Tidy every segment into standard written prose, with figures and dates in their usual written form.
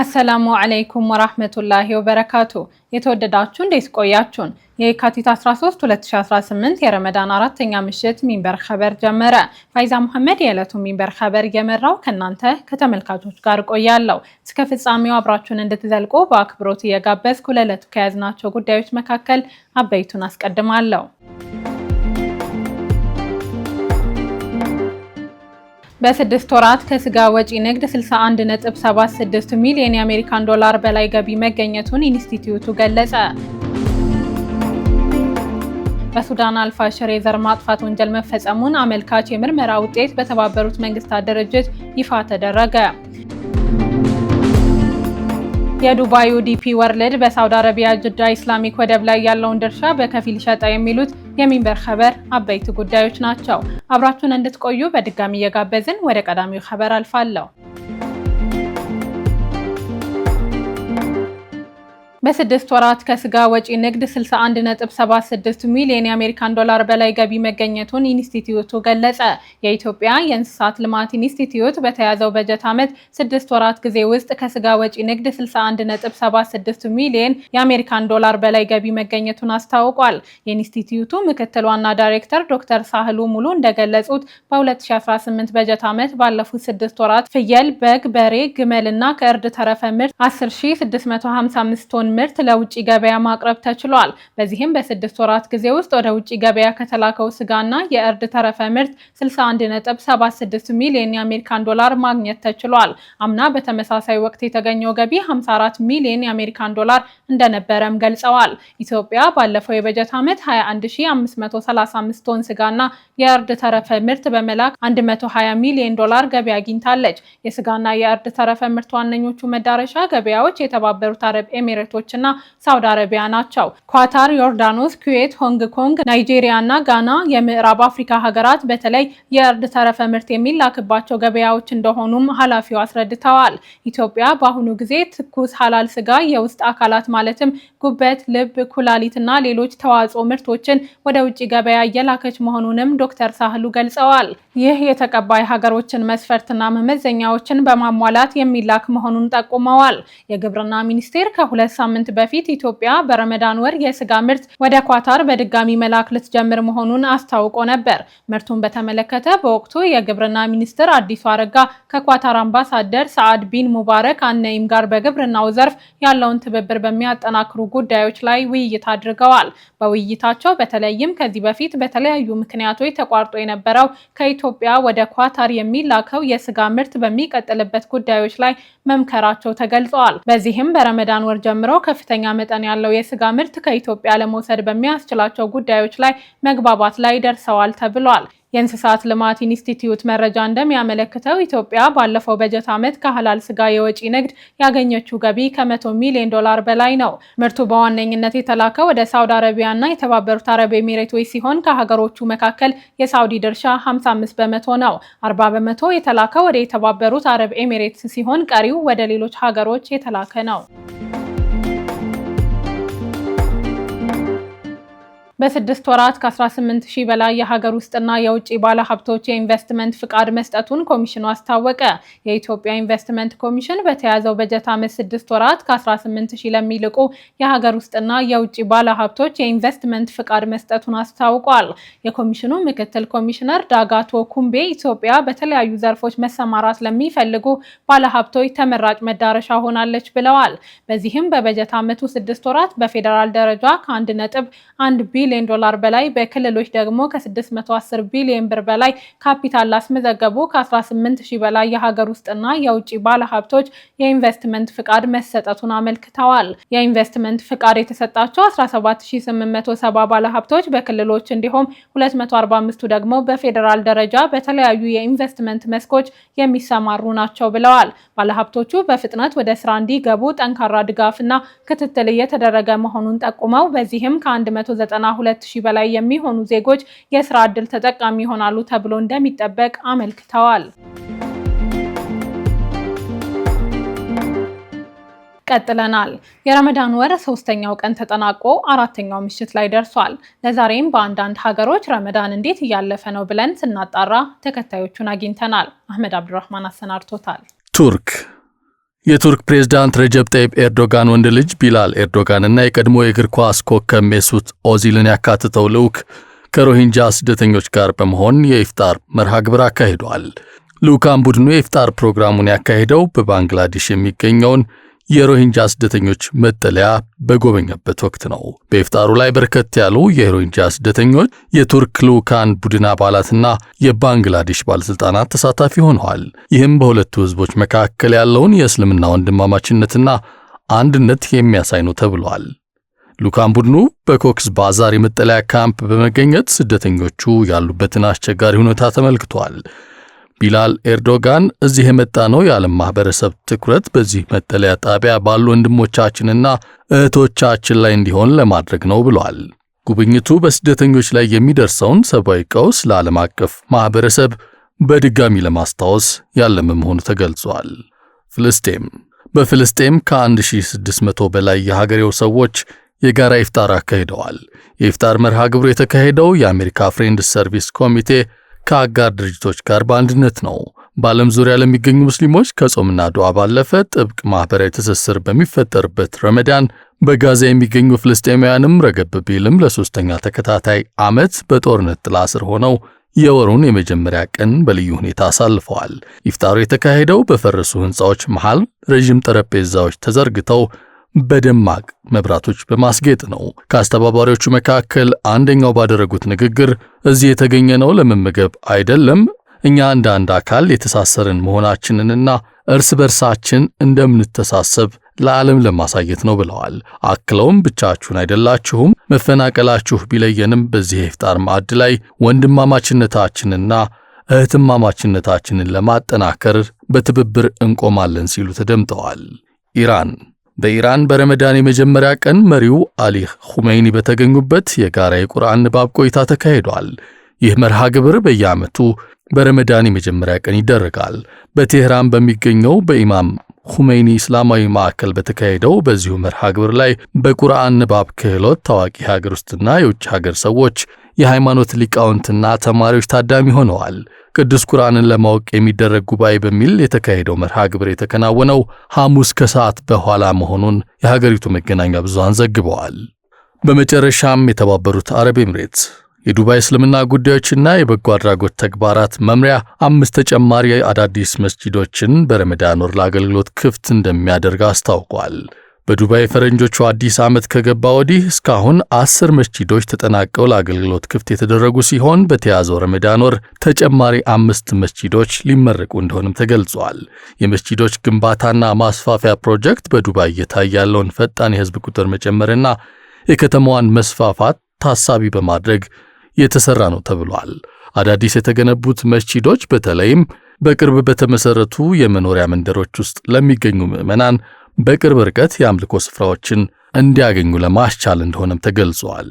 አሰላሙ አለይኩም ወራህመቱላሂ ወበረካቱ። የተወደዳችሁ እንዴት ቆያችሁን? የካቲት 13 2018 የረመዳን አራተኛ ምሽት ሚንበር ኸበር ጀመረ። ፋይዛ መሐመድ የዕለቱን ሚንበር ኸበር እየመራው ከናንተ ከተመልካቾች ጋር ቆያለሁ። እስከ ፍጻሜው አብራችሁን እንድትዘልቁ በአክብሮት እየጋበዝኩ ለዕለቱ ከያዝናቸው ጉዳዮች መካከል አበይቱን አስቀድማለሁ። በስድስት ወራት ከስጋ ወጪ ንግድ 61.76 ሚሊዮን የአሜሪካን ዶላር በላይ ገቢ መገኘቱን ኢንስቲትዩቱ ገለጸ። በሱዳን አልፋሽር የዘር ማጥፋት ወንጀል መፈጸሙን አመልካች የምርመራ ውጤት በተባበሩት መንግስታት ድርጅት ይፋ ተደረገ። የዱባዩ ዲፒ ወርልድ በሳውዲ አረቢያ ጅዳ ኢስላሚክ ወደብ ላይ ያለውን ድርሻ በከፊል ሸጠ የሚሉት የሚንበር ኸበር አበይት ጉዳዮች ናቸው። አብራችሁን እንድትቆዩ በድጋሚ እየጋበዝን ወደ ቀዳሚው ኸበር አልፋለሁ። በስድስት ወራት ከስጋ ወጪ ንግድ 61.76 ሚሊዮን የአሜሪካን ዶላር በላይ ገቢ መገኘቱን ኢንስቲትዩቱ ገለጸ። የኢትዮጵያ የእንስሳት ልማት ኢንስቲትዩት በተያዘው በጀት ዓመት 6 ወራት ጊዜ ውስጥ ከስጋ ወጪ ንግድ 61.76 ሚሊዮን የአሜሪካን ዶላር በላይ ገቢ መገኘቱን አስታውቋል። የኢንስቲትዩቱ ምክትል ዋና ዳይሬክተር ዶክተር ሳህሉ ሙሉ እንደገለጹት በ2018 በጀት ዓመት ባለፉት 6 ወራት ፍየል፣ በግ፣ በሬ፣ ግመልና ከእርድ ተረፈ ምርት 10655 ቶን ምርት ለውጭ ገበያ ማቅረብ ተችሏል። በዚህም በ6 ወራት ጊዜ ውስጥ ወደ ውጭ ገበያ ከተላከው ስጋና የእርድ ተረፈ ምርት 61.76 ሚሊዮን የአሜሪካን ዶላር ማግኘት ተችሏል። አምና በተመሳሳይ ወቅት የተገኘው ገቢ 54 ሚሊዮን የአሜሪካን ዶላር እንደነበረም ገልጸዋል። ኢትዮጵያ ባለፈው የበጀት ዓመት 21535 ቶን ስጋና የእርድ ተረፈ ምርት በመላክ 120 ሚሊዮን ዶላር ገቢ አግኝታለች። የስጋና የእርድ ተረፈ ምርት ዋነኞቹ መዳረሻ ገበያዎች የተባበሩት አረብ ኤሚሬቶች እና ሳውዲ አረቢያ ናቸው። ኳታር፣ ዮርዳኖስ፣ ኩዌት፣ ሆንግ ኮንግ፣ ናይጄሪያ እና ጋና የምዕራብ አፍሪካ ሀገራት በተለይ የእርድ ተረፈ ምርት የሚላክባቸው ገበያዎች እንደሆኑም ኃላፊው አስረድተዋል። ኢትዮጵያ በአሁኑ ጊዜ ትኩስ ሐላል ስጋ የውስጥ አካላት ማለትም ጉበት፣ ልብ፣ ኩላሊት እና ሌሎች ተዋጽኦ ምርቶችን ወደ ውጭ ገበያ እየላከች መሆኑንም ዶክተር ሳህሉ ገልጸዋል። ይህ የተቀባይ ሀገሮችን መስፈርትና መመዘኛዎችን በማሟላት የሚላክ መሆኑን ጠቁመዋል። የግብርና ሚኒስቴር ከሁለት ሳምንት በፊት ኢትዮጵያ በረመዳን ወር የስጋ ምርት ወደ ኳታር በድጋሚ መላክ ልትጀምር መሆኑን አስታውቆ ነበር። ምርቱን በተመለከተ በወቅቱ የግብርና ሚኒስትር አዲሱ አረጋ ከኳታር አምባሳደር ሰዓድ ቢን ሙባረክ አነይም ጋር በግብርናው ዘርፍ ያለውን ትብብር በሚያጠናክሩ ጉዳዮች ላይ ውይይት አድርገዋል። በውይይታቸው በተለይም ከዚህ በፊት በተለያዩ ምክንያቶች ተቋርጦ የነበረው ከኢትዮጵያ ወደ ኳታር የሚላከው የስጋ ምርት በሚቀጥልበት ጉዳዮች ላይ መምከራቸው ተገልጸዋል። በዚህም በረመዳን ወር ጀምሮ ከፍተኛ መጠን ያለው የስጋ ምርት ከኢትዮጵያ ለመውሰድ በሚያስችላቸው ጉዳዮች ላይ መግባባት ላይ ደርሰዋል ተብሏል። የእንስሳት ልማት ኢንስቲትዩት መረጃ እንደሚያመለክተው ኢትዮጵያ ባለፈው በጀት ዓመት ከሐላል ስጋ የወጪ ንግድ ያገኘችው ገቢ ከ100 ሚሊዮን ዶላር በላይ ነው። ምርቱ በዋነኝነት የተላከው ወደ ሳውዲ አረቢያ እና የተባበሩት አረብ ኤሚሬቶች ሲሆን ከሀገሮቹ መካከል የሳውዲ ድርሻ 55 በመቶ ነው። 40 በመቶ የተላከው ወደ የተባበሩት አረብ ኤሚሬትስ ሲሆን ቀሪው ወደ ሌሎች ሀገሮች የተላከ ነው። በስድስት ወራት ከ18000 በላይ የሀገር ውስጥና የውጭ ባለሀብቶች የኢንቨስትመንት ፍቃድ መስጠቱን ኮሚሽኑ አስታወቀ። የኢትዮጵያ ኢንቨስትመንት ኮሚሽን በተያዘው በጀት ዓመት 6 ወራት ከ18000 ለሚልቁ የሀገር ውስጥና የውጭ ባለሀብቶች የኢንቨስትመንት ፍቃድ መስጠቱን አስታውቋል። የኮሚሽኑ ምክትል ኮሚሽነር ዳጋቶ ኩምቤ ኢትዮጵያ በተለያዩ ዘርፎች መሰማራት ለሚፈልጉ ባለሀብቶች ተመራጭ መዳረሻ ሆናለች ብለዋል። በዚህም በበጀት ዓመቱ 6 ወራት በፌዴራል ደረጃ ከ1.1 ቢሊዮን ዶላር በላይ በክልሎች ደግሞ ከ610 ቢሊዮን ብር በላይ ካፒታል ላስመዘገቡ ከ18000 በላይ የሀገር ውስጥና የውጭ ባለሀብቶች የኢንቨስትመንት ፍቃድ መሰጠቱን አመልክተዋል። የኢንቨስትመንት ፍቃድ የተሰጣቸው 17870 ባለሀብቶች በክልሎች እንዲሁም 245ቱ ደግሞ በፌዴራል ደረጃ በተለያዩ የኢንቨስትመንት መስኮች የሚሰማሩ ናቸው ብለዋል። ባለሀብቶቹ በፍጥነት ወደ ስራ እንዲገቡ ጠንካራ ድጋፍና ክትትል እየተደረገ መሆኑን ጠቁመው በዚህም ከ192,000 በላይ የሚሆኑ ዜጎች የስራ ዕድል ተጠቃሚ ይሆናሉ ተብሎ እንደሚጠበቅ አመልክተዋል። ቀጥለናል። የረመዳን ወር 3ኛው ቀን ተጠናቆ 4ኛው ምሽት ላይ ደርሷል። ለዛሬም በአንዳንድ ሀገሮች ረመዳን እንዴት እያለፈ ነው ብለን ስናጣራ ተከታዮቹን አግኝተናል። አህመድ አብዱራህማን አሰናድቶታል። ቱርክ የቱርክ ፕሬዝዳንት ረጀብ ጠይብ ኤርዶጋን ወንድ ልጅ ቢላል ኤርዶጋን እና የቀድሞ የእግር ኳስ ኮከብ ሜሱት ኦዚልን ያካትተው ልዑክ ከሮሂንጃ ስደተኞች ጋር በመሆን የኢፍጣር መርሃ ግብር አካሂዷል። ልዑካን ቡድኑ የኢፍጣር ፕሮግራሙን ያካሄደው በባንግላዴሽ የሚገኘውን የሮሂንጃ ስደተኞች መጠለያ በጎበኘበት ወቅት ነው። በኢፍጣሩ ላይ በርከት ያሉ የሮሂንጃ ስደተኞች፣ የቱርክ ልዑካን ቡድን አባላትና የባንግላዴሽ ባለስልጣናት ተሳታፊ ሆነዋል። ይህም በሁለቱ ህዝቦች መካከል ያለውን የእስልምና ወንድማማችነትና አንድነት የሚያሳይ ነው ተብሏል። ልዑካን ቡድኑ በኮክስ ባዛር የመጠለያ ካምፕ በመገኘት ስደተኞቹ ያሉበትን አስቸጋሪ ሁኔታ ተመልክቷል። ቢላል ኤርዶጋን እዚህ የመጣ ነው የዓለም ማህበረሰብ ትኩረት በዚህ መጠለያ ጣቢያ ባሉ ወንድሞቻችንና እህቶቻችን ላይ እንዲሆን ለማድረግ ነው ብሏል። ጉብኝቱ በስደተኞች ላይ የሚደርሰውን ሰብአዊ ቀውስ ለዓለም አቀፍ ማህበረሰብ በድጋሚ ለማስታወስ ያለመ መሆኑ ተገልጿል። ፍልስጤም በፍልስጤም ከ1600 በላይ የሀገሬው ሰዎች የጋራ ኢፍጣር አካሂደዋል። የኢፍጣር መርሃ ግብሩ የተካሄደው የአሜሪካ ፍሬንድስ ሰርቪስ ኮሚቴ ከአጋር ድርጅቶች ጋር በአንድነት ነው። በዓለም ዙሪያ ለሚገኙ ሙስሊሞች ከጾምና ዱዓ ባለፈ ጥብቅ ማህበራዊ ትስስር በሚፈጠርበት ረመዳን በጋዛ የሚገኙ ፍልስጤማውያንም ረገብ ቢልም ለሶስተኛ ተከታታይ ዓመት በጦርነት ጥላ ስር ሆነው የወሩን የመጀመሪያ ቀን በልዩ ሁኔታ አሳልፈዋል። ኢፍጣሩ የተካሄደው በፈረሱ ህንፃዎች መሃል ረዥም ጠረጴዛዎች ተዘርግተው በደማቅ መብራቶች በማስጌጥ ነው። ከአስተባባሪዎቹ መካከል አንደኛው ባደረጉት ንግግር እዚህ የተገኘነው ለመመገብ አይደለም፣ እኛ እንደ አንድ አካል የተሳሰርን መሆናችንንና እርስ በርሳችን እንደምንተሳሰብ ለዓለም ለማሳየት ነው ብለዋል። አክለውም ብቻችሁን አይደላችሁም፣ መፈናቀላችሁ ቢለየንም በዚህ የኢፍጣር ማዕድ ላይ ወንድማማችነታችንና እህትማማችነታችንን ለማጠናከር በትብብር እንቆማለን ሲሉ ተደምጠዋል። ኢራን በኢራን በረመዳን የመጀመሪያ ቀን መሪው አሊ ኹሜይኒ በተገኙበት የጋራ የቁርአን ንባብ ቆይታ ተካሂዷል። ይህ መርሃ ግብር በየዓመቱ በረመዳን የመጀመሪያ ቀን ይደረጋል። በቴህራን በሚገኘው በኢማም ኹሜይኒ እስላማዊ ማዕከል በተካሄደው በዚሁ መርሃ ግብር ላይ በቁርአን ንባብ ክህሎት ታዋቂ ሀገር ውስጥና የውጭ ሀገር ሰዎች፣ የሃይማኖት ሊቃውንትና ተማሪዎች ታዳሚ ሆነዋል። ቅዱስ ቁርአንን ለማወቅ የሚደረግ ጉባኤ በሚል የተካሄደው መርሃ ግብር የተከናወነው ሐሙስ ከሰዓት በኋላ መሆኑን የሀገሪቱ መገናኛ ብዙሃን ዘግበዋል። በመጨረሻም የተባበሩት አረብ ኤምሬትስ የዱባይ እስልምና ጉዳዮችና የበጎ አድራጎት ተግባራት መምሪያ 5 ተጨማሪ አዳዲስ መስጂዶችን በረመዳን ወር ለአገልግሎት ክፍት እንደሚያደርግ አስታውቋል። በዱባይ ፈረንጆቹ አዲስ ዓመት ከገባ ወዲህ እስካሁን 10 መስጂዶች ተጠናቀው ለአገልግሎት ክፍት የተደረጉ ሲሆን በተያዘው ረመዳን ወር ተጨማሪ 5 መስጂዶች ሊመረቁ እንደሆነም ተገልጿል። የመስጂዶች ግንባታና ማስፋፊያ ፕሮጀክት በዱባይ እየታየ ያለውን ፈጣን የህዝብ ቁጥር መጨመርና የከተማዋን መስፋፋት ታሳቢ በማድረግ የተሰራ ነው ተብሏል። አዳዲስ የተገነቡት መስጂዶች በተለይም በቅርብ በተመሰረቱ የመኖሪያ መንደሮች ውስጥ ለሚገኙ ምዕመናን በቅርብ ርቀት የአምልኮ ስፍራዎችን እንዲያገኙ ለማስቻል እንደሆነም ተገልጿል።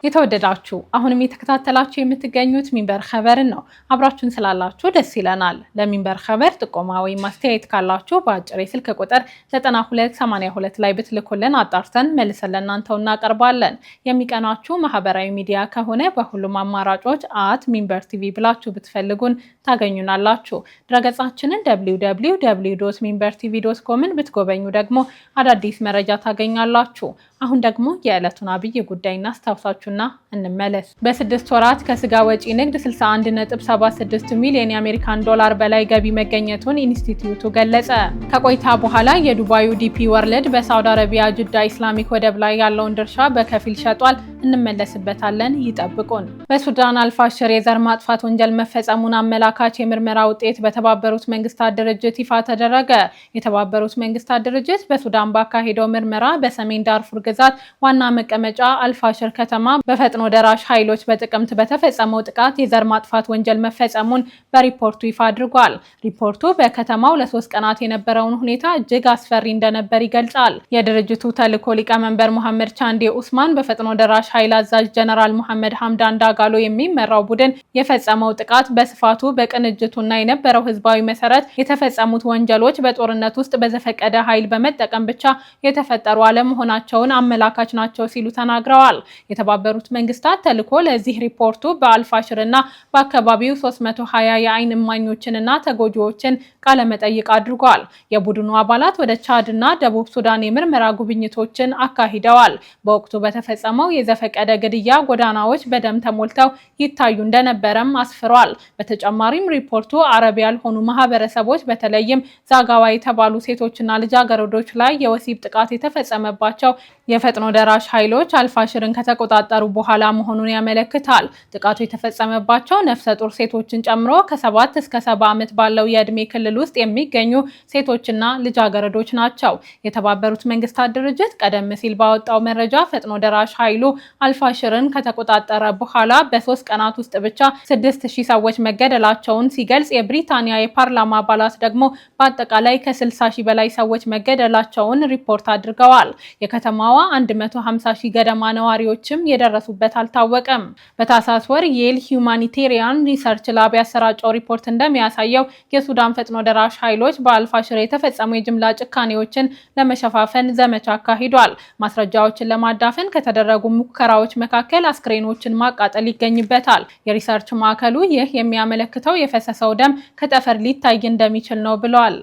የተወደዳችሁ አሁንም የተከታተላችሁ የምትገኙት ሚንበር ኸበርን ነው። አብራችሁን ስላላችሁ ደስ ይለናል። ለሚንበር ኸበር ጥቆማ ወይም ማስተያየት ካላችሁ በአጭር የስልክ ቁጥር 9282 ላይ ብትልኩልን አጣርተን መልሰን ለእናንተው እናቀርባለን። የሚቀናችሁ ማህበራዊ ሚዲያ ከሆነ በሁሉም አማራጮች @ሚንበር ቲቪ ብላችሁ ብትፈልጉን ታገኙናላችሁ። ድረገጻችንን www.minbertv.com ብትጎበኙ ደግሞ አዳዲስ መረጃ ታገኛላችሁ። አሁን ደግሞ የዕለቱን አብይ ጉዳይ እናስታውሳችሁና እንመለስ። በ6 ወራት ከስጋ ወጪ ንግድ 61.76 ሚሊዮን የአሜሪካን ዶላር በላይ ገቢ መገኘቱን ኢንስቲትዩቱ ገለጸ። ከቆይታ በኋላ የዱባዩ ዲፒ ወርልድ በሳውዲ አረቢያ ጅዳ ኢስላሚክ ወደብ ላይ ያለውን ድርሻ በከፊል ሸጧል። እንመለስበታለን፣ ይጠብቁን። በሱዳን አልፋሽር የዘር ማጥፋት ወንጀል መፈጸሙን አመላካች የምርመራ ውጤት በተባበሩት መንግስታት ድርጅት ይፋ ተደረገ። የተባበሩት መንግስታት ድርጅት በሱዳን ባካሄደው ምርመራ በሰሜን ዳርፉር ግዛት ዋና መቀመጫ አልፋሽር ከተማ በፈጥኖ ደራሽ ኃይሎች በጥቅምት በተፈጸመው ጥቃት የዘር ማጥፋት ወንጀል መፈጸሙን በሪፖርቱ ይፋ አድርጓል። ሪፖርቱ በከተማው ለ3 ቀናት የነበረውን ሁኔታ እጅግ አስፈሪ እንደነበር ይገልጻል። የድርጅቱ ተልዕኮ ሊቀመንበር መሐመድ ቻንዴ ኡስማን በፈጥኖ ደራሽ ኃይል አዛዥ ጀነራል መሐመድ ሐምዳን ዳጋሎ የሚመራው ቡድን የፈጸመው ጥቃት በስፋቱ በቅንጅቱና የነበረው ህዝባዊ መሰረት የተፈጸሙት ወንጀሎች በጦርነት ውስጥ በዘፈቀደ ኃይል በመጠቀም ብቻ የተፈጠሩ አለመሆናቸውን አመላካች ናቸው ሲሉ ተናግረዋል። የተባበሩት መንግስታት ተልዕኮ ለዚህ ሪፖርቱ በአልፋሽርና በአካባቢው 320 የአይን እማኞችንና ተጎጂዎችን ቃለ መጠይቅ አድርጓል። የቡድኑ አባላት ወደ ቻድና ደቡብ ሱዳን የምርመራ ጉብኝቶችን አካሂደዋል። በወቅቱ በተፈጸመው የዘፈቀደ ግድያ ጎዳናዎች በደም ተሞልተው ይታዩ እንደነበረም አስፍሯል። በተጨማሪም ሪፖርቱ አረብ ያልሆኑ ማህበረሰቦች በተለይም ዛጋዋ የተባሉ ሴቶችና ልጃገረዶች ላይ የወሲብ ጥቃት የተፈጸመባቸው የፈጥኖ ደራሽ ኃይሎች አልፋሽርን ከተቆጣጠሩ በኋላ መሆኑን ያመለክታል። ጥቃቱ የተፈጸመባቸው ነፍሰ ጡር ሴቶችን ጨምሮ ከ7 እስከ 70 ዓመት ባለው የዕድሜ ክልል ውስጥ የሚገኙ ሴቶችና ልጃገረዶች ናቸው። የተባበሩት መንግስታት ድርጅት ቀደም ሲል ባወጣው መረጃ ፈጥኖ ደራሽ ኃይሉ አልፋሽርን ከተቆጣጠረ በኋላ በ3 ቀናት ውስጥ ብቻ 6000 ሰዎች መገደላቸውን ሲገልጽ የብሪታንያ የፓርላማ አባላት ደግሞ በአጠቃላይ ከ60,000 በላይ ሰዎች መገደላቸውን ሪፖርት አድርገዋል። የከተማዋ 150,000 ገደማ ነዋሪዎችም የደረሱበት አልታወቀም። በታህሳስ ወር የል ሁማኒቴሪያን ሪሰርች ላብ ያሰራጨው ሪፖርት እንደሚያሳየው የሱዳን ፈጥኖ ደራሽ ኃይሎች በአልፋሽር የተፈጸሙ የጅምላ ጭካኔዎችን ለመሸፋፈን ዘመቻ አካሂዷል። ማስረጃዎችን ለማዳፈን ከተደረጉ ሙከራዎች መካከል አስክሬኖችን ማቃጠል ይገኝበታል። የሪሰርች ማዕከሉ ይህ የሚያመለክተው የፈሰሰው ደም ከጠፈር ሊታይ እንደሚችል ነው ብለዋል።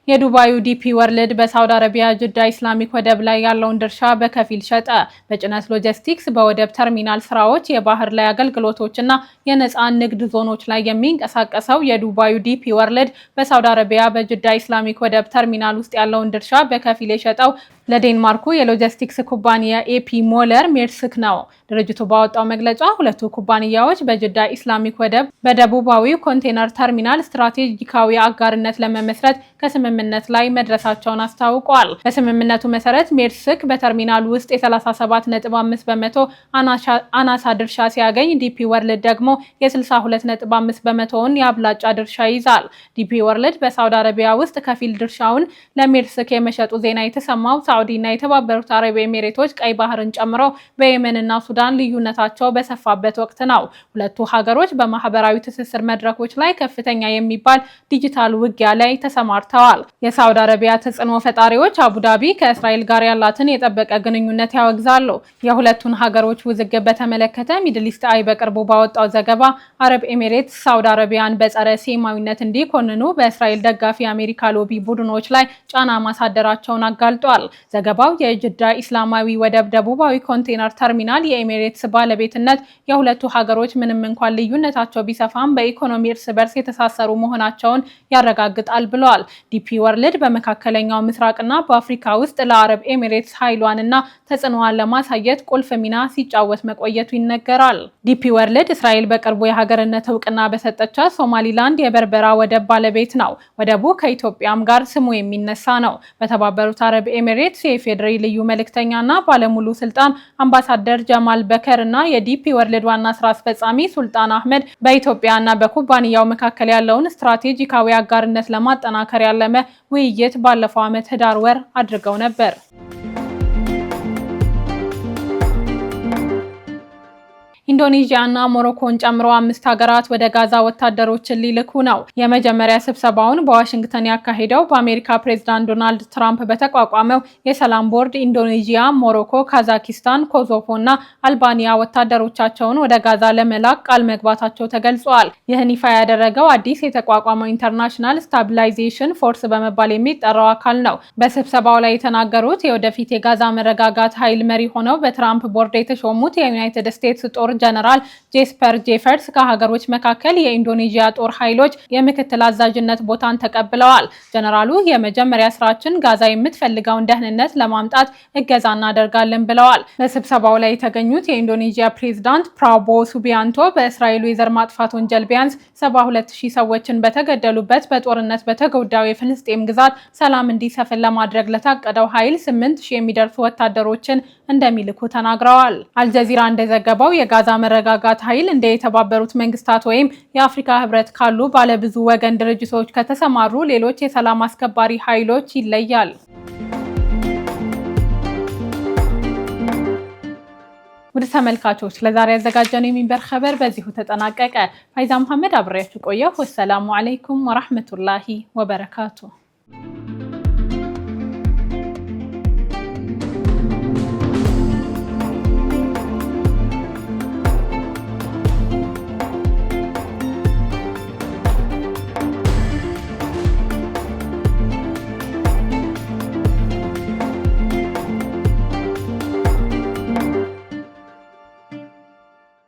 የዱባዩ ዲፒ ወርልድ በሳውዲ አረቢያ ጅዳ ኢስላሚክ ወደብ ላይ ያለውን ድርሻ በከፊል ሸጠ። በጭነት ሎጂስቲክስ፣ በወደብ ተርሚናል ስራዎች፣ የባህር ላይ አገልግሎቶችና የነፃ ንግድ ዞኖች ላይ የሚንቀሳቀሰው የዱባዩ ዲፒ ወርልድ በሳውዲ አረቢያ በጅዳ ኢስላሚክ ወደብ ተርሚናል ውስጥ ያለውን ድርሻ በከፊል የሸጠው ለዴንማርኩ የሎጂስቲክስ ኩባንያ ኤፒ ሞለር ሜርስክ ነው። ድርጅቱ ባወጣው መግለጫ ሁለቱ ኩባንያዎች በጅዳ ኢስላሚክ ወደብ በደቡባዊው ኮንቴነር ተርሚናል ስትራቴጂካዊ አጋርነት ለመመስረት ከስምምነት ላይ መድረሳቸውን አስታውቋል። በስምምነቱ መሰረት ሜርስክ በተርሚናሉ ውስጥ የ37.5 በመቶ አናሳ ድርሻ ሲያገኝ ዲፒ ወርልድ ደግሞ የ62.5 በመቶውን የአብላጫ ድርሻ ይዛል። ዲፒ ወርልድ በሳውዲ አረቢያ ውስጥ ከፊል ድርሻውን ለሜርስክ የመሸጡ ዜና የተሰማው ሳዑዲና የተባበሩት አረብ ኤሚሬቶች ቀይ ባህርን ጨምሮ በየመንና ሱዳን ልዩነታቸው በሰፋበት ወቅት ነው። ሁለቱ ሀገሮች በማህበራዊ ትስስር መድረኮች ላይ ከፍተኛ የሚባል ዲጂታል ውጊያ ላይ ተሰማርተዋል። የሳውዲ አረቢያ ተጽዕኖ ፈጣሪዎች አቡዳቢ ከእስራኤል ጋር ያላትን የጠበቀ ግንኙነት ያወግዛሉ። የሁለቱን ሀገሮች ውዝግብ በተመለከተ ሚድል ኢስት አይ በቅርቡ ባወጣው ዘገባ አረብ ኤሚሬትስ ሳውዲ አረቢያን በጸረ ሴማዊነት እንዲኮንኑ በእስራኤል ደጋፊ የአሜሪካ ሎቢ ቡድኖች ላይ ጫና ማሳደራቸውን አጋልጧል። ዘገባው የጅዳ ኢስላማዊ ወደብ ደቡባዊ ኮንቴነር ተርሚናል የኤሚሬትስ ባለቤትነት የሁለቱ ሀገሮች ምንም እንኳን ልዩነታቸው ቢሰፋም በኢኮኖሚ እርስ በርስ የተሳሰሩ መሆናቸውን ያረጋግጣል ብለዋል። ዲፒ ወርልድ በመካከለኛው ምስራቅና በአፍሪካ ውስጥ ለአረብ ኤሚሬትስ ኃይሏንና ተጽዕኖዋን ለማሳየት ቁልፍ ሚና ሲጫወት መቆየቱ ይነገራል። ዲፒ ወርልድ እስራኤል በቅርቡ የሀገርነት እውቅና በሰጠቻት ሶማሊላንድ የበርበራ ወደብ ባለቤት ነው። ወደቡ ከኢትዮጵያም ጋር ስሙ የሚነሳ ነው። በተባበሩት አረብ ኤሚሬትስ የፌዴሪ ልዩ መልእክተኛና ባለሙሉ ስልጣን አምባሳደር ጀማል በከር እና የዲፒ ወርልድ ዋና ስራ አስፈጻሚ ሱልጣን አህመድ በኢትዮጵያና በኩባንያው መካከል ያለውን ስትራቴጂካዊ አጋርነት ለማጠናከር ያለመ ውይይት ባለፈው ዓመት ህዳር ወር አድርገው ነበር። ኢንዶኔዥያ እና ሞሮኮን ጨምሮ 5 ሀገራት ወደ ጋዛ ወታደሮችን ሊልኩ ነው። የመጀመሪያ ስብሰባውን በዋሽንግተን ያካሄደው በአሜሪካ ፕሬዝዳንት ዶናልድ ትራምፕ በተቋቋመው የሰላም ቦርድ ኢንዶኔዥያ፣ ሞሮኮ፣ ካዛኪስታን፣ ኮሶቮ እና አልባኒያ ወታደሮቻቸውን ወደ ጋዛ ለመላክ ቃል መግባታቸው ተገልጿል። ይህን ይፋ ያደረገው አዲስ የተቋቋመው ኢንተርናሽናል ስታቢላይዜሽን ፎርስ በመባል የሚጠራው አካል ነው። በስብሰባው ላይ የተናገሩት የወደፊት የጋዛ መረጋጋት ኃይል መሪ ሆነው በትራምፕ ቦርድ የተሾሙት የዩናይትድ ስቴትስ ጦር ጀነራል ጄስፐር ጄፈርስ ከሀገሮች መካከል የኢንዶኔዥያ ጦር ኃይሎች የምክትል አዛዥነት ቦታን ተቀብለዋል። ጀነራሉ የመጀመሪያ ስራችን ጋዛ የምትፈልገውን ደህንነት ለማምጣት እገዛ እናደርጋለን ብለዋል። በስብሰባው ላይ የተገኙት የኢንዶኔዥያ ፕሬዝዳንት ፕራቦዎ ሱቢያንቶ በእስራኤሉ የዘር ማጥፋት ወንጀል ቢያንስ 72,000 ሰዎችን በተገደሉበት በጦርነት በተጎዳው የፍልስጤም ግዛት ሰላም እንዲሰፍን ለማድረግ ለታቀደው ኃይል 8,000 የሚደርሱ ወታደሮችን እንደሚልኩ ተናግረዋል። አልጀዚራ እንደዘገበው የጋዛ መረጋጋት ኃይል እንደ የተባበሩት መንግስታት ወይም የአፍሪካ ህብረት ካሉ ባለብዙ ወገን ድርጅቶች ከተሰማሩ ሌሎች የሰላም አስከባሪ ኃይሎች ይለያል። ወደ ተመልካቾች ለዛሬ ያዘጋጀነው የሚንበር ኸበር በዚሁ ተጠናቀቀ። ፋይዛ መሐመድ አብሬያችሁ ቆየሁ። ወሰላሙ አለይኩም ወራህመቱላሂ ወበረካቱ።